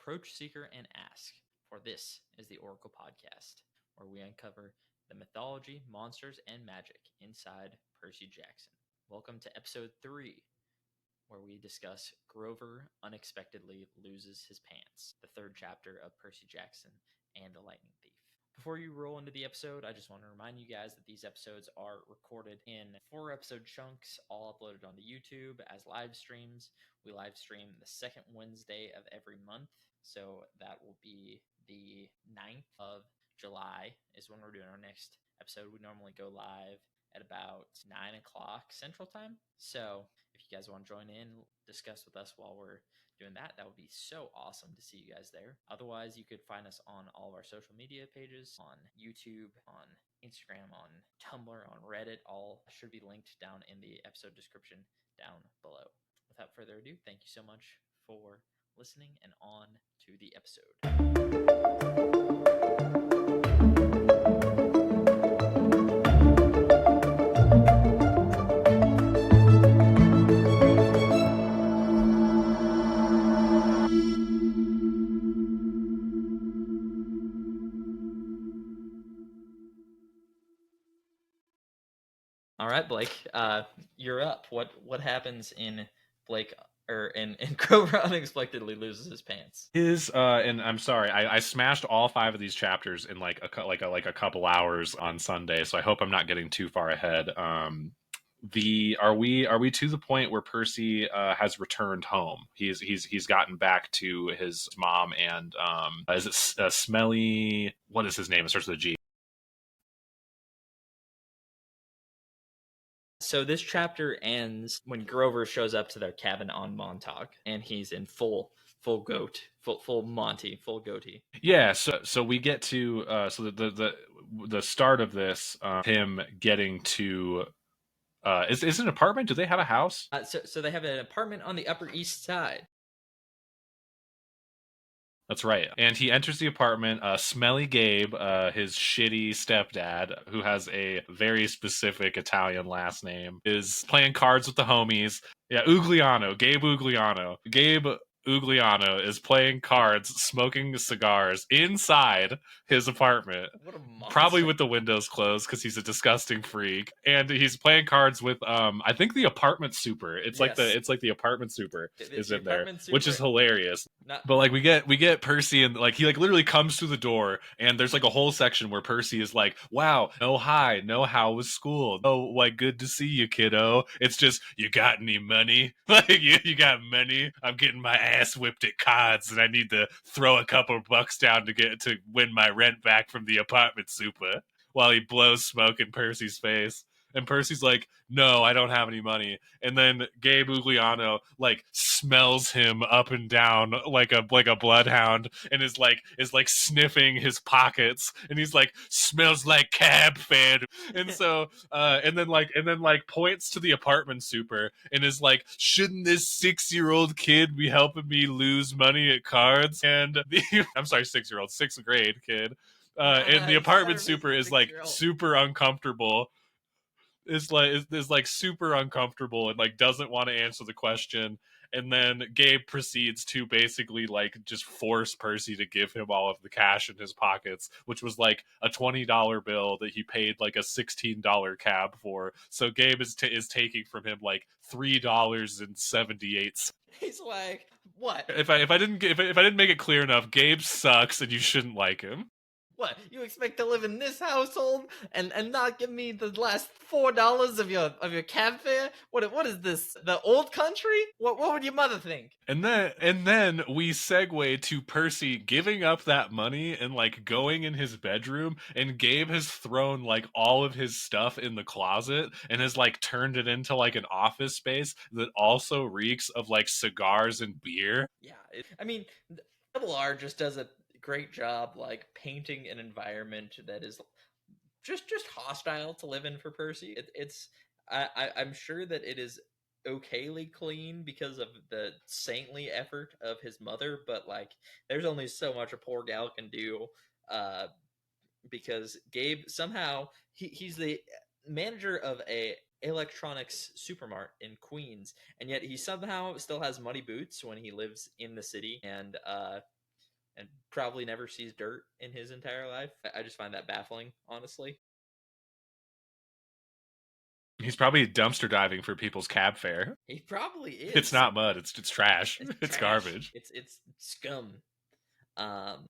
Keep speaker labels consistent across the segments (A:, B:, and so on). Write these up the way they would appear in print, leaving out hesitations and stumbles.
A: approach, seeker, and ask. For this is the Oracle Podcast, where we uncover the mythology, monsters, and magic inside Percy Jackson. Welcome to episode 3, where we discuss Grover unexpectedly loses his pants, the third chapter of Percy Jackson and the Lightning Thief. Before you roll into the episode, I just want to remind you guys that these episodes are recorded in 4-episode chunks, all uploaded onto YouTube as live streams. We live stream the second Wednesday of every month, so that will be the 9th of July is when we're doing our next episode. We normally go live at about 9 o'clock Central Time. So if you guys want to join in, discuss with us while we're doing that, that would be so awesome to see you guys there. Otherwise, you could find us on all of our social media pages, on YouTube, on Instagram, on Tumblr, on Reddit. All should be linked down in the episode description down below. Without further ado, thank you so much for listening, and on to the episode. All right, Blake, you're up. What happens in Blake in Grover unexpectedly loses his pants?
B: And I'm sorry, I smashed all 5 of these chapters in like a couple hours on Sunday, so I hope I'm not getting too far ahead. Are we to the point where Percy has returned home? He's gotten back to his mom and is it Smelly? What is his name? It starts with a G.
A: So this chapter ends when Grover shows up to their cabin on Montauk, and he's in full Monty, full goatee.
B: Yeah, so we get to so the start of this, him getting to is it an apartment? Do they have a house?
A: So they have an apartment on the Upper East Side.
B: That's right. And he enters the apartment. Smelly Gabe, his shitty stepdad, who has a very specific Italian last name, is playing cards with the homies. Yeah, Ugliano. Gabe Ugliano. Gabe Ugliano is playing cards, smoking cigars inside his apartment.
A: What a monster.
B: Probably with the windows closed because he's a disgusting freak. And he's playing cards with I think the apartment super. It's like the apartment super is in there, which is hilarious. But like we get Percy, and like he like literally comes through the door, and there's like a whole section where Percy is like, "Wow, no hi, no how was school? Oh, like good to see you, kiddo." It's just, "You got any money? Like you got money? I'm getting my ass whipped at cards, and I need to throw a couple bucks down to win my rent back from the apartment super." While he blows smoke in Percy's face. And Percy's like, "No, I don't have any money." And then Gabe Ugliano like smells him up and down like a bloodhound, and is like sniffing his pockets, and he's like, "Smells like cab fare." And so and then points to the apartment super and is like, "Shouldn't this 6-year-old kid be helping me lose money at cards?" And I'm sorry, 6-year-old, 6th grade kid. And the apartment super is like super uncomfortable. Is like super uncomfortable and like doesn't want to answer the question. And then Gabe proceeds to basically like just force Percy to give him all of the cash in his pockets, which was like a $20 bill that he paid like a $16 cab for. So Gabe is taking from him like $3.78.
A: He's like, "What?
B: If I didn't make it clear enough, Gabe sucks and you shouldn't like him.
A: What, you expect to live in this household and not give me the last $4 of your cab fare? What is this? The old country? What would your mother think?"
B: And then we segue to Percy giving up that money and like going in his bedroom, and Gabe has thrown like all of his stuff in the closet and has like turned it into like an office space that also reeks of like cigars and beer.
A: Yeah, I mean, Double R just does a great job like painting an environment that is just hostile to live in for Percy. I'm sure that it is okayly clean because of the saintly effort of his mother, but like there's only so much a poor gal can do, because Gabe somehow he's the manager of a electronics supermart in Queens, and yet he somehow still has muddy boots when he lives in the city, and and probably never sees dirt in his entire life. I just find that baffling, honestly.
B: He's probably dumpster diving for people's cab fare.
A: He probably is.
B: It's not mud. It's trash. It's
A: trash.
B: Garbage.
A: It's scum.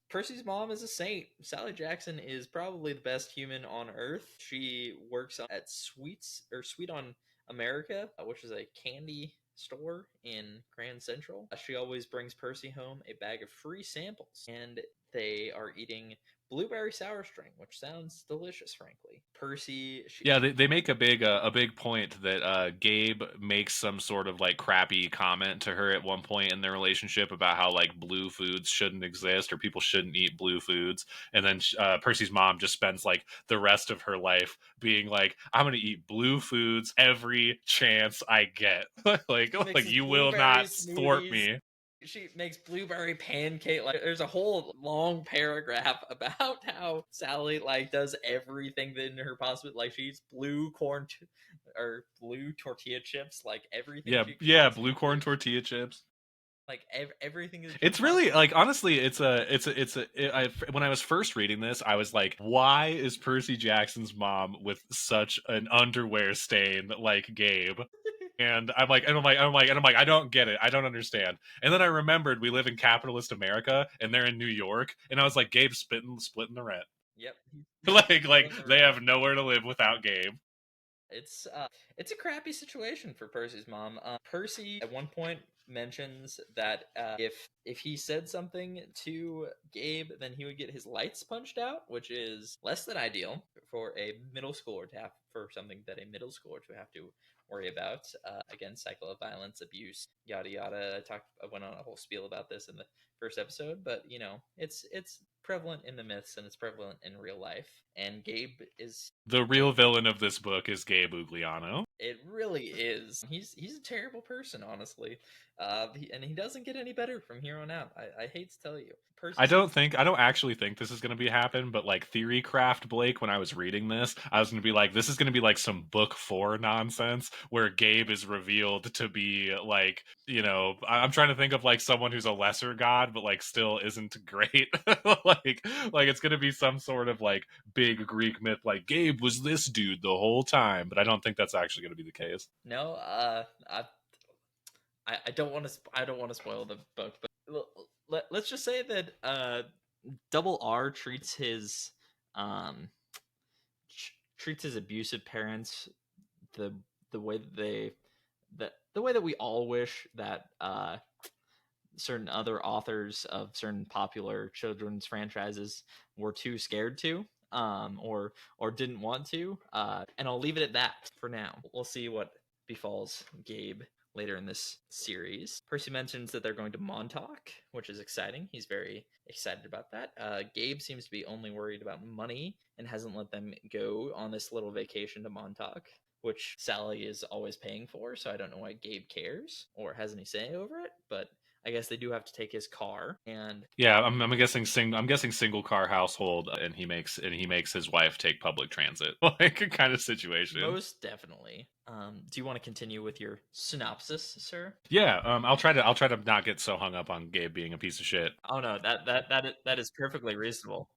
A: Percy's mom is a saint. Sally Jackson is probably the best human on earth. She works at Sweet on America, which is a candy store in Grand Central. She always brings Percy home a bag of free samples, and they are eating blueberry sour string, which sounds delicious, frankly. Percy,
B: they make a big point that Gabe makes some sort of like crappy comment to her at one point in their relationship about how like blue foods shouldn't exist or people shouldn't eat blue foods, and then Percy's mom just spends like the rest of her life being like, I'm gonna eat blue foods every chance I get. like you will not thwart me.
A: She makes blueberry pancake. Like, there's a whole long paragraph about how Sally like does everything that in her possible. Like, she eats blue corn or blue tortilla chips. Like everything.
B: Blue corn tortilla chips.
A: Like everything is.
B: It's really like, honestly, when I was first reading this, I was like, why is Percy Jackson's mom with such an underwear stain like Gabe? And I'm like, I don't get it. I don't understand. And then I remembered we live in capitalist America and they're in New York. And I was like, Gabe's splitting the rent.
A: Yep.
B: like they have nowhere to live without Gabe.
A: It's a crappy situation for Percy's mom. Percy at one point mentions that if he said something to Gabe, then he would get his lights punched out, which is less than ideal for a middle schooler to have, for something that a middle schooler to have to worry about. Again, cycle of violence, abuse, yada yada. I went on a whole spiel about this in the first episode, but you know, it's prevalent in the myths and it's prevalent in real life. And Gabe is
B: the real villain of this book is Gabe Ugliano.
A: It really is. He's a terrible person, honestly. And he doesn't get any better from here on out. I hate to tell you.
B: I don't actually think this is going to be happen, but like theory craft Blake, when I was reading this, I was going to be like, this is going to be like some book 4 nonsense where Gabe is revealed to be like, you know, I'm trying to think of like someone who's a lesser god, but like still isn't great. like it's going to be some sort of like big Greek myth, like Gabe was this dude the whole time, but I don't think that's actually going to be the case.
A: No, I don't want to spoil the book, but let's just say that Double R treats his abusive parents the way that the way that we all wish that certain other authors of certain popular children's franchises were too scared to, or didn't want to. And I'll leave it at that for now. We'll see what befalls Gabe later in this series. Percy mentions that they're going to Montauk, which is exciting. He's very excited about that. Gabe seems to be only worried about money and hasn't let them go on this little vacation to Montauk, which Sally is always paying for, so I don't know why Gabe cares or has any say over it, but I guess they do have to take his car. And
B: yeah, I'm guessing single car household, and he makes his wife take public transit, like kind of situation.
A: Most definitely. Do you want to continue with your synopsis, sir?
B: Yeah, I'll try to not get so hung up on Gabe being a piece of shit.
A: Oh no, that is perfectly reasonable.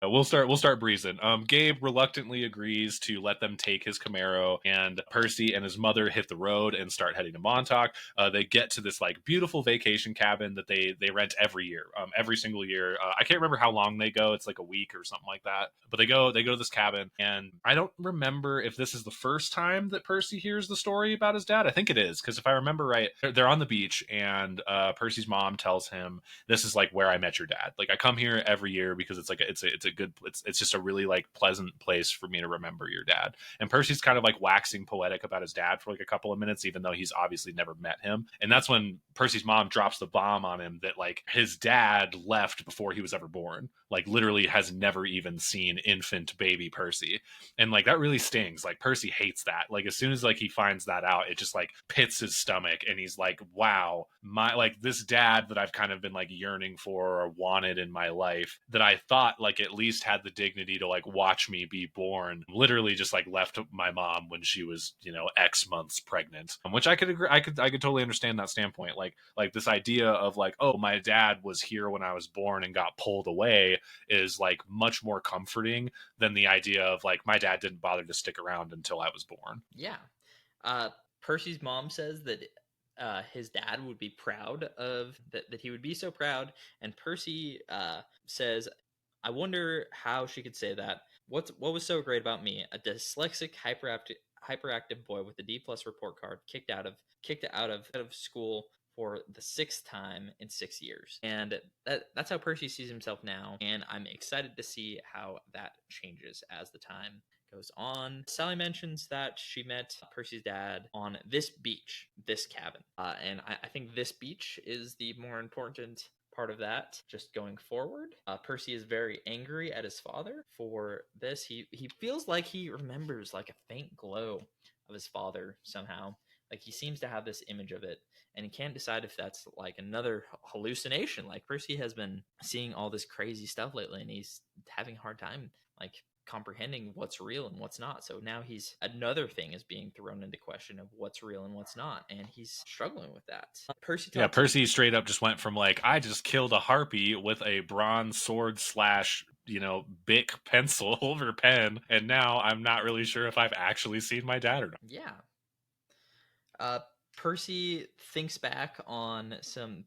B: We'll start breezing. Gabe reluctantly agrees to let them take his Camaro, and Percy and his mother hit the road and start heading to Montauk. They get to this like beautiful vacation cabin that they rent every year, every single year. I can't remember how long they go. It's like a week or something like that. But they go to this cabin, and I don't remember if this is the first time that Percy hears the story about his dad. I think it is, because if I remember right, they're on the beach, and Percy's mom tells him, "This is like where I met your dad. Like I come here every year because it's like it's just a really like pleasant place for me to remember your dad." And Percy's kind of like waxing poetic about his dad for like a couple of minutes, even though he's obviously never met him. And that's when Percy's mom drops the bomb on him that like his dad left before he was ever born, like literally has never even seen infant baby Percy. And like that really stings. Like Percy hates that. Like as soon as like he finds that out, it just like pits his stomach, and he's like, wow, my like this dad that I've kind of been like yearning for or wanted in my life, that I thought like at least had the dignity to like watch me be born. Literally just like left my mom when she was, X months pregnant, which I could agree. I could totally understand that standpoint. Like this idea of like, oh, my dad was here when I was born and got pulled away is like much more comforting than the idea of like my dad didn't bother to stick around until I was born.
A: Yeah. Percy's mom says that his dad would be proud of that he would be so proud, and Percy says, I wonder how she could say that. What was so great about me? A dyslexic, hyperactive boy with a D+ report card kicked out of school for the 6th time in 6 years. And that's how Percy sees himself now, and I'm excited to see how that changes as the time goes on. Sally mentions that she met Percy's dad on this beach, this cabin. And I think this beach is the more important part of that just going forward. Percy is very angry at his father for this. He feels like he remembers like a faint glow of his father somehow. Like he seems to have this image of it, and he can't decide if that's like another hallucination. Like Percy has been seeing all this crazy stuff lately, and he's having a hard time like comprehending what's real and what's not. So now another thing is being thrown into question of what's real and what's not, and he's struggling with that.
B: Percy straight up just went from like, I just killed a harpy with a bronze sword / Bic pencil or pen, and now I'm not really sure if I've actually seen my dad or not.
A: Yeah. Percy thinks back on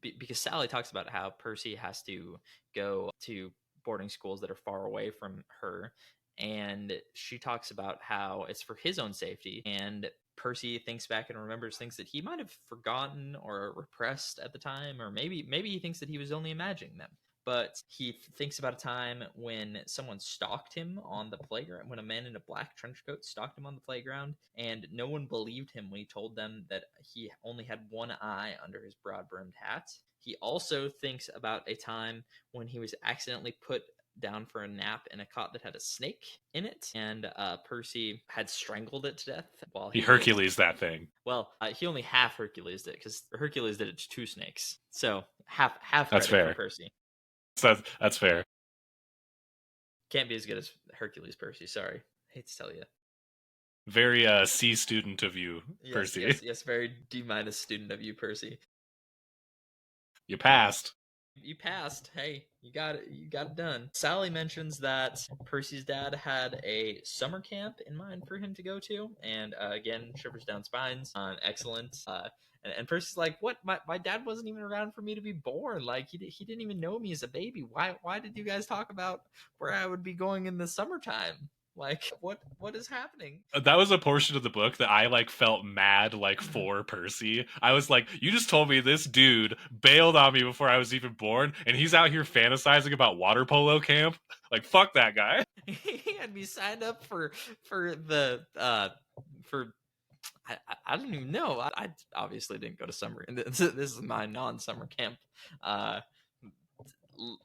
A: because Sally talks about how Percy has to go to boarding schools that are far away from her, and she talks about how it's for his own safety. And Percy thinks back and remembers things that he might have forgotten or repressed at the time, or maybe he thinks that he was only imagining them. But he thinks about a time when someone stalked him on the playground, when a man in a black trench coat stalked him on the playground, and no one believed him when he told them that he only had one eye under his broad-brimmed hat. He also thinks about a time when he was accidentally put down for a nap in a cot that had a snake in it, and Percy had strangled it to death while
B: he Hercules that thing.
A: Well, he only half Hercules it, because Hercules did it to 2 snakes, so half
B: that's
A: credit
B: fair
A: for Percy.
B: That's fair.
A: Can't be as good as Hercules, Percy. Sorry, hate to tell you.
B: Very C student of you,
A: yes,
B: Percy.
A: Yes, very D- student of you, Percy.
B: You passed.
A: You passed. Hey, you got it done. Sally mentions that Percy's dad had a summer camp in mind for him to go to, and again, shivers down spines. Excellent. And Percy's like, "What? My dad wasn't even around for me to be born. Like he didn't even know me as a baby. Why did you guys talk about where I would be going in the summertime? Like what is happening?"
B: That was a portion of the book that I like felt mad like for Percy. I was like, you just told me this dude bailed on me before I was even born, and he's out here fantasizing about water polo camp. Like, fuck that guy.
A: He had me signed up for the for I don't even know. I obviously didn't go to summer, and this is my non-summer camp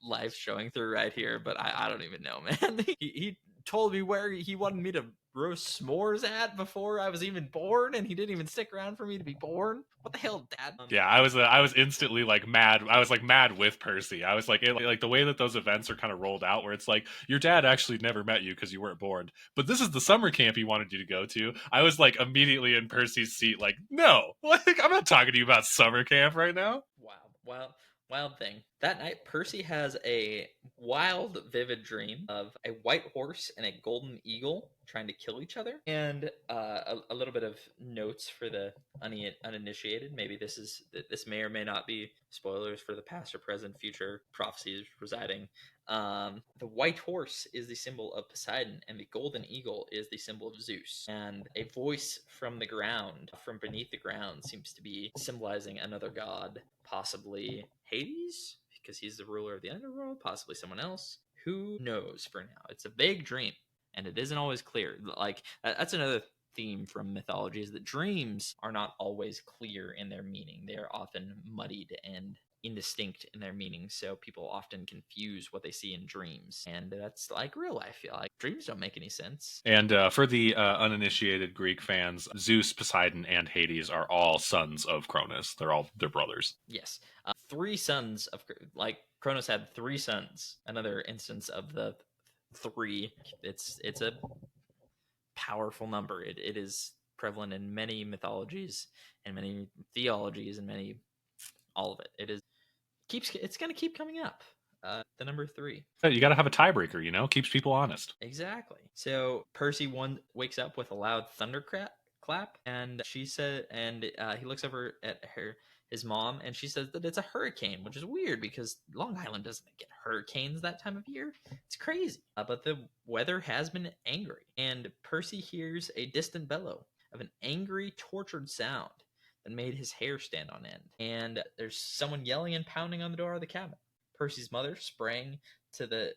A: life showing through right here. But I don't even know, man. He told me where he wanted me to roast s'mores at before I was even born, and he didn't even stick around for me to be born. What the hell, Dad?
B: Yeah, I was instantly like mad. I was like mad with Percy. I was like, like the way that those events are kind of rolled out, where it's like your dad actually never met you because you weren't born, but this is the summer camp he wanted you to go to. I was like immediately in Percy's seat, like, no, like I'm not talking to you about summer camp right now.
A: Wow. Wild thing. That night, Percy has a wild, vivid dream of a white horse and a golden eagle trying to kill each other. And a little bit of notes for the uninitiated. Maybe this may or may not be spoilers for the past or present, future prophecies residing. The white horse is the symbol of Poseidon, and the golden eagle is the symbol of Zeus. And a voice from the ground, from beneath the ground, seems to be symbolizing another god, possibly Hades, because he's the ruler of the underworld, possibly someone else. Who knows for now? It's a vague dream, and it isn't always clear. Like, that's another theme from mythology, is that dreams are not always clear in their meaning. They are often muddied and indistinct in their meaning, so people often confuse what they see in dreams, and that's like real life. Like dreams don't make any sense.
B: And for the uninitiated Greek fans, Zeus, Poseidon, and Hades are all sons of Cronus. They're brothers.
A: Yes, 3 sons of, like, Cronus had 3 sons. Another instance of the 3. It's a powerful number. It is prevalent in many mythologies and many theologies and many all of it. It's going to keep coming up. The number 3.
B: You got to have a tiebreaker, keeps people honest.
A: Exactly. So Percy wakes up with a loud thunderclap, and she said, and he looks over at his mom, and she says that it's a hurricane, which is weird because Long Island doesn't get hurricanes that time of year. It's crazy. But the weather has been angry, and Percy hears a distant bellow of an angry, tortured sound that made his hair stand on end. And there's someone yelling and pounding on the door of the cabin. Percy's mother sprang to the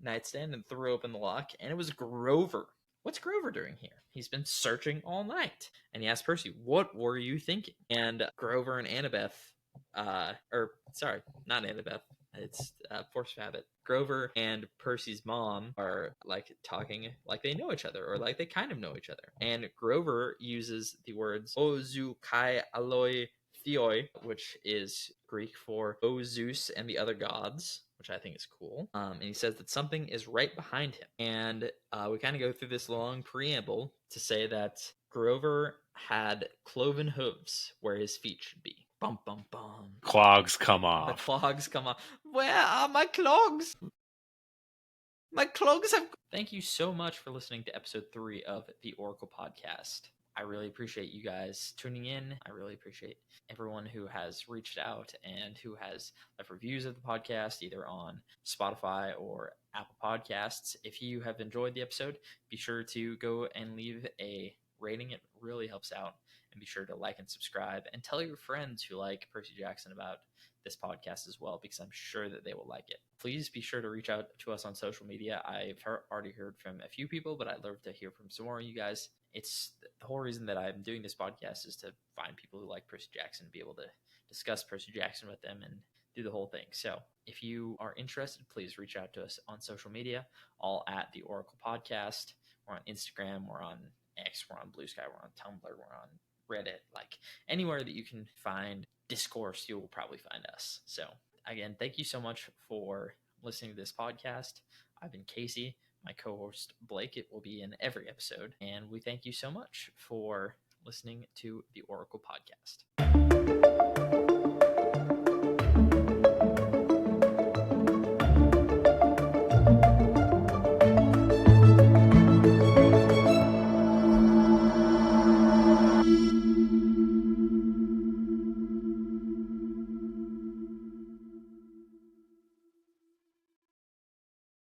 A: nightstand and threw open the lock, and it was Grover. What's Grover doing here? He's been searching all night. And he asked Percy, what were you thinking? And Grover and Annabeth, sorry, not Annabeth, it's Force Habit. Grover and Percy's mom are like talking like they know each other, or like they kind of know each other. And Grover uses the words Ozu Kai Aloi Theoi, which is Greek for O Zeus and the other gods, which I think is cool. And he says that something is right behind him. And we kind of go through this long preamble to say that Grover had cloven hooves where his feet should be. Bum, bum, bum.
B: Clogs come off.
A: The clogs come off. Where are my clogs? My clogs have... Thank you so much for listening to episode 3 of the Oracle Podcast. I really appreciate you guys tuning in. I really appreciate everyone who has reached out and who has left reviews of the podcast, either on Spotify or Apple Podcasts. If you have enjoyed the episode, be sure to go and leave a rating. It really helps out. And be sure to like and subscribe and tell your friends who like Percy Jackson about this podcast as well, because I'm sure that they will like it. Please be sure to reach out to us on social media. I've already heard from a few people, but I'd love to hear from some more of you guys. It's the whole reason that I'm doing this podcast is to find people who like Percy Jackson, be able to discuss Percy Jackson with them and do the whole thing. So if you are interested, please reach out to us on social media, all at the Oracle Podcast. We're on Instagram, we're on X, we're on Blue Sky, we're on Tumblr, we're on Reddit, like anywhere that you can find discourse, you will probably find us. So again, thank you so much for listening to this podcast. I've been Casey, my co-host Blake. It will be in every episode, and we thank you so much for listening to the Oracle Podcast.